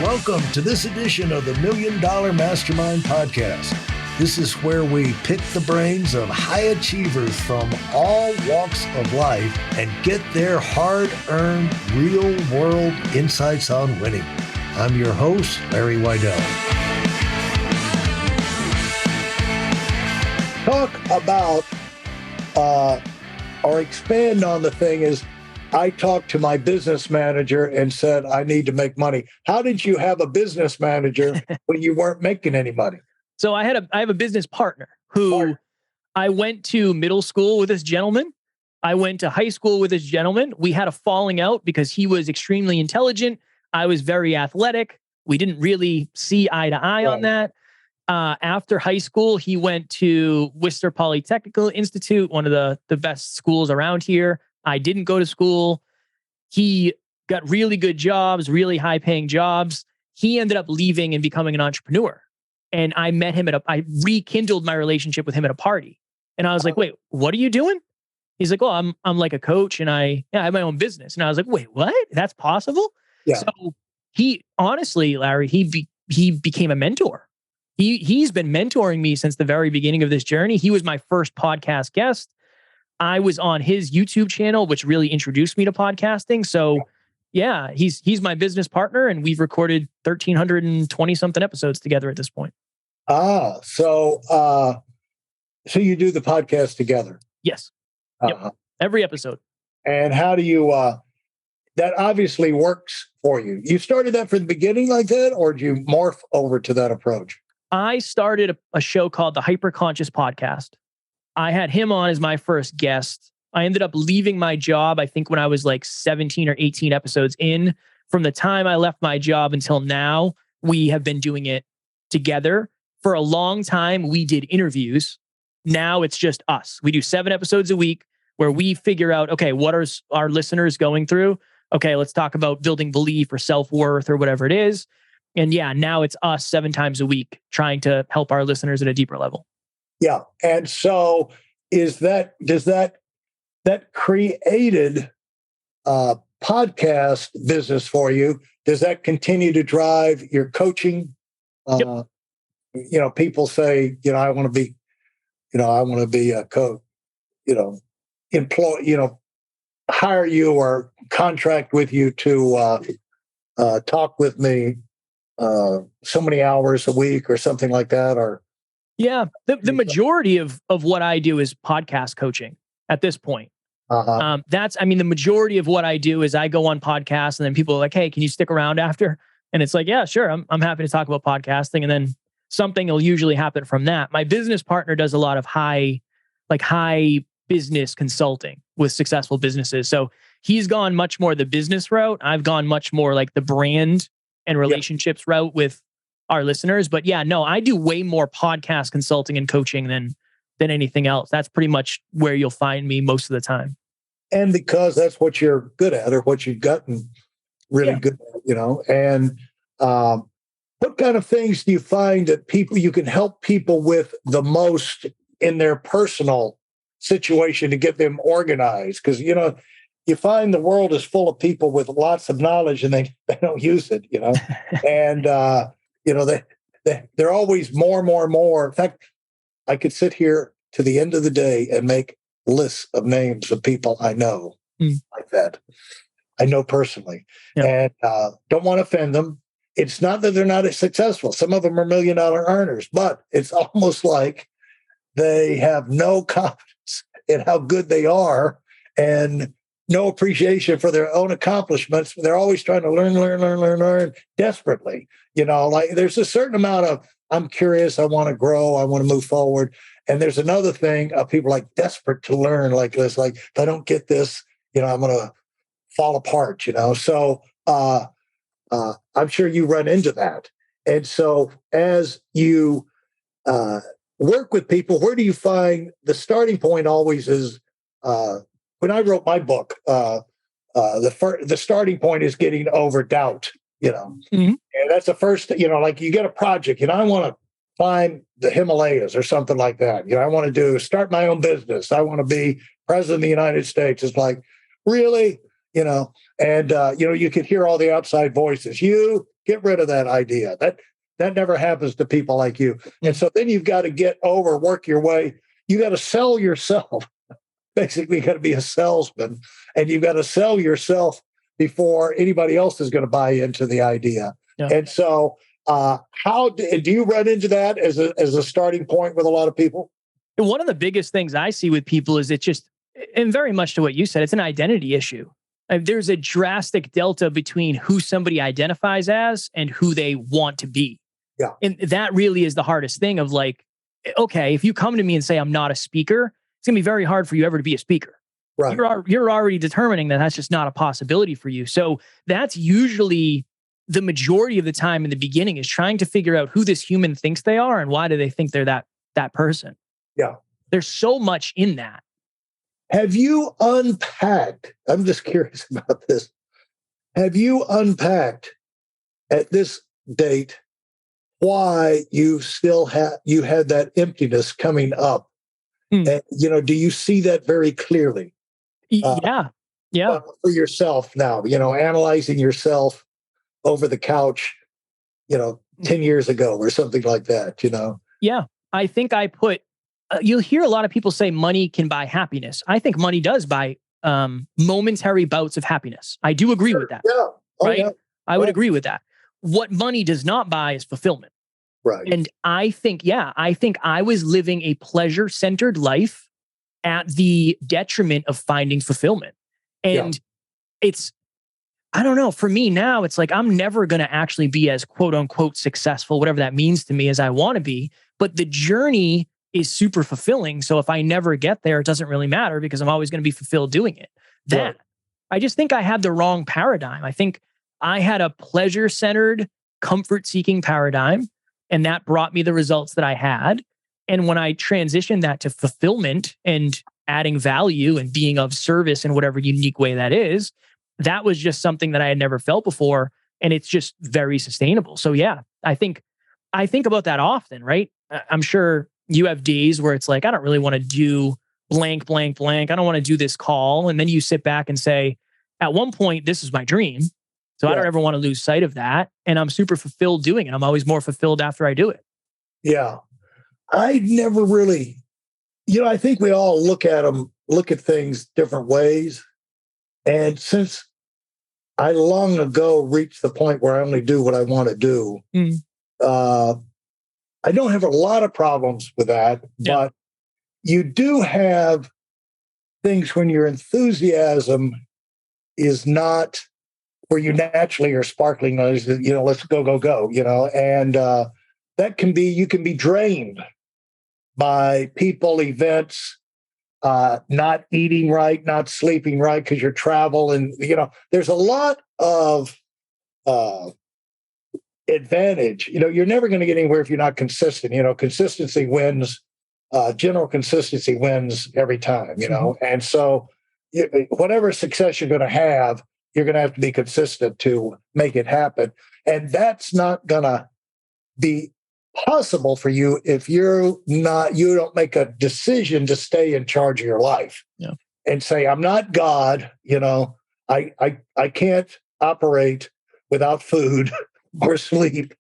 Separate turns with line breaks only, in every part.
Welcome to this edition of the Million Dollar Mastermind podcast. This is where we pick the brains of high achievers from all walks of life and get their hard-earned, real-world insights on winning. I'm your host, Larry Weidel. Talk about or expand on the thing is, I talked to my business manager and said, I need to make money. How did you have a business manager when you weren't making any money?
So I have a business partner who I went to middle school with this gentleman. I went to high school with this gentleman. We had a falling out because he was extremely intelligent. I was very athletic. We didn't really see eye to eye on that. After high school, he went to Worcester Polytechnical Institute, one of the best schools around here. I didn't go to school. He got really good jobs, really high paying jobs. He ended up leaving and becoming an entrepreneur. And I met him I rekindled my relationship with him at a party. And I was like, wait, what are you doing? He's like, well, I'm like a coach and I have my own business. And I was like, wait, what? That's possible? Yeah. So he, honestly, Larry, he became a mentor. He's been mentoring me since the very beginning of this journey. He was my first podcast guest. I was on his YouTube channel, which really introduced me to podcasting. So yeah, he's my business partner and we've recorded 1,320 something episodes together at this point.
So you do the podcast together?
Yes. Yep. Every episode. And
how do you, that obviously works for you. You started that from the beginning like that, or did you morph over to that approach?
I started a show called the Hyperconscious Podcast. I had him on as my first guest. I ended up leaving my job, I think when I was like 17 or 18 episodes in. From the time I left my job until now, we have been doing it together. For a long time, we did interviews. Now it's just us. We do 7 episodes a week where we figure out, okay, what are our listeners going through? Okay, let's talk about building belief or self-worth or whatever it is. And yeah, now it's us 7 times a week trying to help our listeners at a deeper level.
Yeah. And so does that created podcast business for you? Does that continue to drive your coaching?
Yep.
People say, I want to be a coach, hire you or contract with you to talk with me so many hours a week or something like that, or
yeah, the majority of what I do is podcast coaching at this point. The majority of what I do is I go on podcasts and then people are like, hey, can you stick around after? And it's like, yeah, sure. I'm happy to talk about podcasting. And then something will usually happen from that. My business partner does a lot of high business consulting with successful businesses. So he's gone much more the business route. I've gone much more like the brand and relationships route with our listeners. But yeah, no, I do way more podcast consulting and coaching than anything else. That's pretty much where you'll find me most of the time.
And because that's what you're good at or what you've gotten really good at, and what kind of things do you find that you can help people with the most in their personal situation to get them organized? Because, you find the world is full of people with lots of knowledge and they don't use it, and, they're always more. In fact, I could sit here to the end of the day and make lists of names of people I know like that. I know personally, and don't want to offend them. It's not that they're not as successful. Some of them are $1 million earners, but it's almost like they have no confidence in how good they are and no appreciation for their own accomplishments. They're always trying to learn desperately. Like there's a certain amount of, I'm curious, I want to grow, I want to move forward. And there's another thing of people like desperate to learn like this, like if I don't get this, I'm going to fall apart, So I'm sure you run into that. And so as you work with people, where do you find the starting point always is, when I wrote my book, the starting point is getting over doubt, and that's the first, like you get a project, I want to climb the Himalayas or something like that. I want to start my own business. I want to be president of the United States. It's like, really, You could hear all the outside voices. You get rid of that idea. That never happens to people like you. And so then you've got to work your way. You got to sell yourself. Basically, you got to be a salesman, and you've got to sell yourself before anybody else is going to buy into the idea. Yeah. And so, how do you run into that as a starting point with a lot of people?
One of the biggest things I see with people is and very much to what you said, it's an identity issue. There's a drastic delta between who somebody identifies as and who they want to be.
Yeah.
And that really is the hardest thing of like, okay, if you come to me and say, I'm not a speaker, it's gonna be very hard for you ever to be a speaker.
Right.
You're already determining that that's just not a possibility for you. So that's usually the majority of the time in the beginning is trying to figure out who this human thinks they are and why do they think they're that person.
Yeah.
There's so much in that.
Have you unpacked, I'm just curious about this. Have you unpacked at this date why you still had that emptiness coming up? And, do you see that very clearly?
Yeah.
For yourself now, analyzing yourself over the couch, 10 years ago or something like that,
Yeah. I think I put, you'll hear a lot of people say money can buy happiness. I think money does buy momentary bouts of happiness. I do agree with that.
Yeah.
Right?
Yeah.
I would agree with that. What money does not buy is fulfillment.
Right.
And I think I was living a pleasure-centered life at the detriment of finding fulfillment. And I don't know, for me now, it's like, I'm never going to actually be as quote unquote successful, whatever that means to me, as I want to be. But the journey is super fulfilling. So if I never get there, it doesn't really matter because I'm always going to be fulfilled doing it. I just think I had the wrong paradigm. I think I had a pleasure-centered, comfort-seeking paradigm, and that brought me the results that I had. And when I transitioned that to fulfillment and adding value and being of service in whatever unique way that is, that was just something that I had never felt before. And it's just very sustainable. So yeah, I think about that often, right? I'm sure you have days where it's like, I don't really want to do blank, blank, blank. I don't want to do this call. And then you sit back and say, at one point, this is my dream. So I don't ever want to lose sight of that. And I'm super fulfilled doing it. I'm always more fulfilled after I do it.
Yeah. I never really, I think we all look at things different ways. And since I long ago reached the point where I only do what I want to do, I don't have a lot of problems with that. Yeah. But you do have things when your enthusiasm is not where you naturally are sparkling, let's go, and that can be, you can be drained by people, events, not eating right, not sleeping right because you're travel. And, there's a lot of advantage. You're never going to get anywhere if you're not consistent. Consistency wins, general consistency wins every time, And so whatever success you're going to have, you're going to have to be consistent to make it happen. And that's not going to be possible for you if you don't make a decision to stay in charge of your life and say, I'm not God, I can't operate without food or sleep.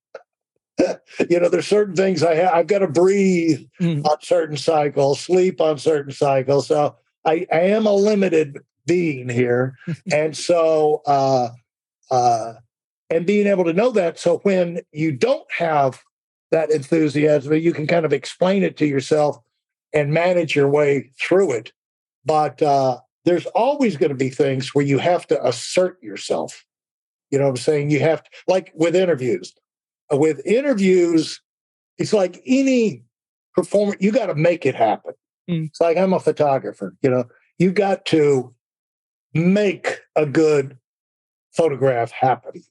There's certain things I've got to breathe on certain cycles, sleep on certain cycles. So I am a limited being here. And so, and being able to know that. So when you don't have that enthusiasm, you can kind of explain it to yourself and manage your way through it. But there's always going to be things where you have to assert yourself. You know what I'm saying? You have to, like with interviews. With interviews, it's like any performer, you got to make it happen. It's like I'm a photographer, you got to make a good photograph happen.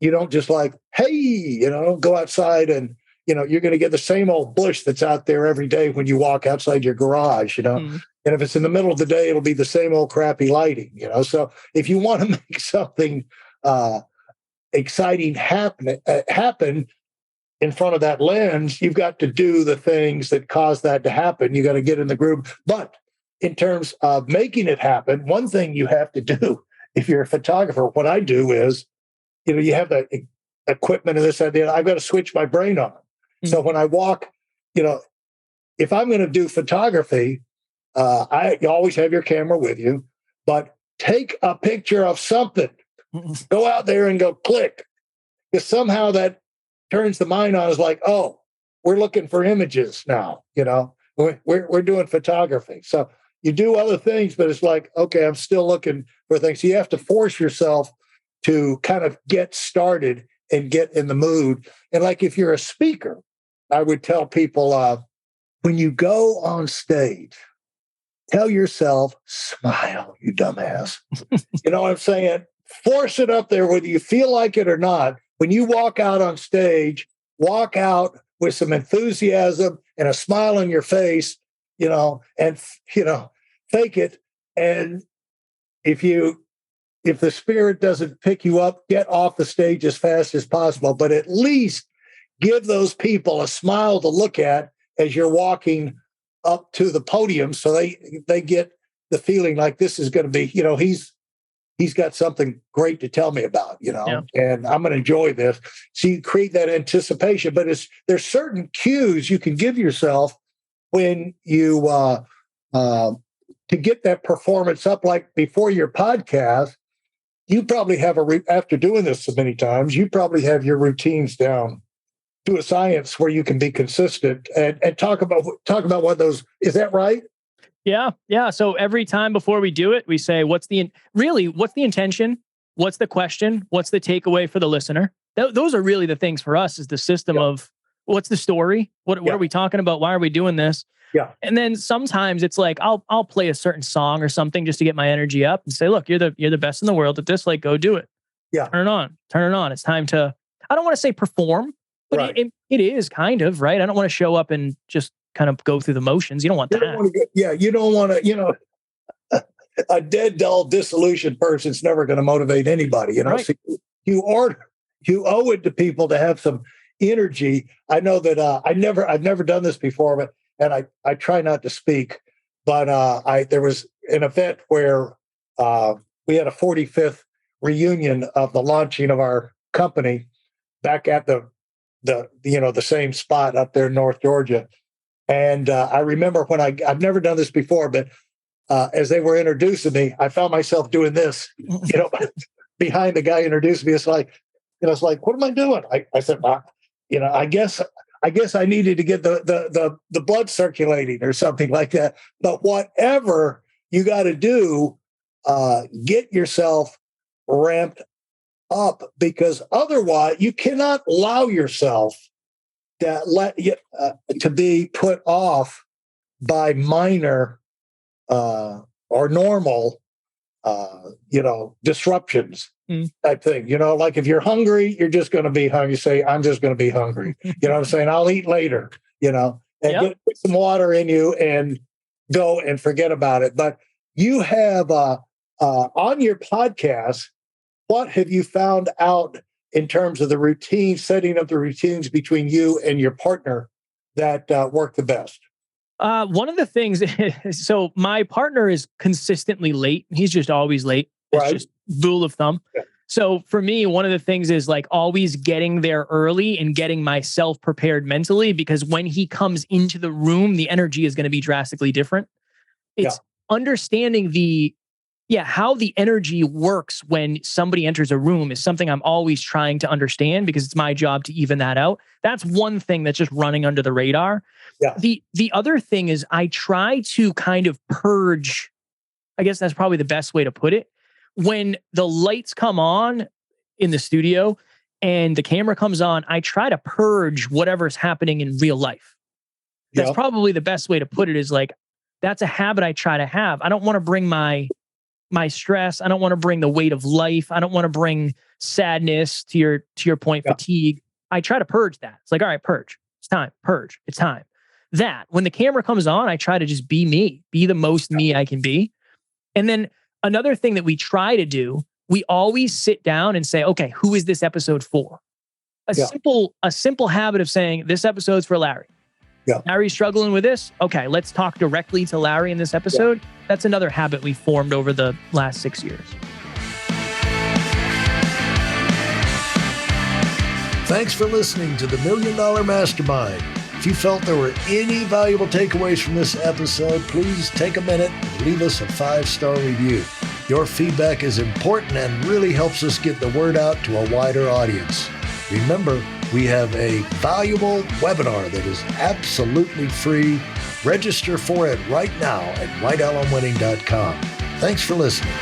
You don't just like, hey, go outside and, you're going to get the same old bush that's out there every day when you walk outside your garage, And if it's in the middle of the day, it'll be the same old crappy lighting, So if you want to make something exciting happen in front of that lens, you've got to do the things that cause that to happen. You got to get in the groove. But in terms of making it happen, one thing you have to do if you're a photographer, what I do is, you have the equipment and this idea. I've got to switch my brain on. So when I walk, if I'm going to do photography, you always have your camera with you, but take a picture of something. Go out there and go click. Because somehow that turns the mind on. Is like, oh, we're looking for images now. We're doing photography. So you do other things, but it's like, okay, I'm still looking for things. So you have to force yourself to kind of get started and get in the mood. And like if you're a speaker, I would tell people when you go on stage, tell yourself, smile, you dumbass. You know what I'm saying? Force it up there, whether you feel like it or not. When you walk out on stage, walk out with some enthusiasm and a smile on your face, and, fake it. And if the spirit doesn't pick you up, get off the stage as fast as possible, but at least give those people a smile to look at as you're walking up to the podium, so they get the feeling like this is going to be, he's got something great to tell me about, and I'm going to enjoy this. So you create that anticipation, but there's certain cues you can give yourself when you to get that performance up. Like before your podcast, you probably have after doing this so many times, you probably have your routines down to a science where you can be consistent and talk about what those, is that right?
Yeah. Yeah. So every time before we do it, we say, what's the intention? What's the question? What's the takeaway for the listener? Those are really the things for us, is the system of what's the story? What are we talking about? Why are we doing this?
Yeah.
And then sometimes it's like, I'll play a certain song or something just to get my energy up and say, look, you're the best in the world at this, like, go do it.
Yeah.
Turn it on. It's time to, I don't want to say perform, but
right.
it is kind of, right? I don't want to show up and just kind of go through the motions. You don't want that.
You don't want to, a dead, dull, disillusioned person's never going to motivate anybody,
Right.
So you owe it to people to have some energy. I know that I've never done this before, and I try not to speak, but there was an event where we had a 45th reunion of the launching of our company back at the same spot up there in North Georgia. And I remember when I've never done this before, but as they were introducing me, I found myself doing this, behind the guy introducing me. It's like, what am I doing? I said, I guess I needed to get the blood circulating or something like that. But whatever you got to do, get yourself ramped up, because otherwise you cannot allow yourself to be put off by minor or normal disruptions type thing. Like if you're hungry, you're just going to be hungry. You say, I'm just going to be hungry. You know what I'm saying? I'll eat later, and put some water in you and go and forget about it. But you have on your podcast, what have you found out in terms of the routine, setting up the routines between you and your partner that work the best?
One of the things is, so my partner is consistently late. He's just always late. It's just rule of thumb. Yeah. So for me, one of the things is like always getting there early and getting myself prepared mentally, because when he comes into the room, the energy is going to be drastically different. It's understanding how the energy works when somebody enters a room is something I'm always trying to understand, because it's my job to even that out. That's one thing that's just running under the radar. Yeah. The other thing is I try to kind of purge, I guess that's probably the best way to put it. When the lights come on in the studio and the camera comes on, I try to purge whatever's happening in real life. That's probably the best way to put it, is like, that's a habit I try to have. I don't want to bring my stress. I don't want to bring the weight of life. I don't want to bring sadness, to your point, fatigue. I try to purge that. It's like, all right, purge. It's time. Purge. It's time. That when the camera comes on, I try to just be me, be the most me I can be. And then another thing that we try to do, we always sit down and say, okay, who is this episode for? A simple habit of saying, this episode's for Larry. Yeah. Larry's struggling with this. Okay, let's talk directly to Larry in this episode. Yeah. That's another habit we formed over the last 6 years.
Thanks for listening to the Million Dollar Mastermind. If you felt there were any valuable takeaways from this episode, please take a minute and leave us a 5-star review. Your feedback is important and really helps us get the word out to a wider audience. Remember, we have a valuable webinar that is absolutely free. Register for it right now at weidelonwinning.com. Thanks for listening.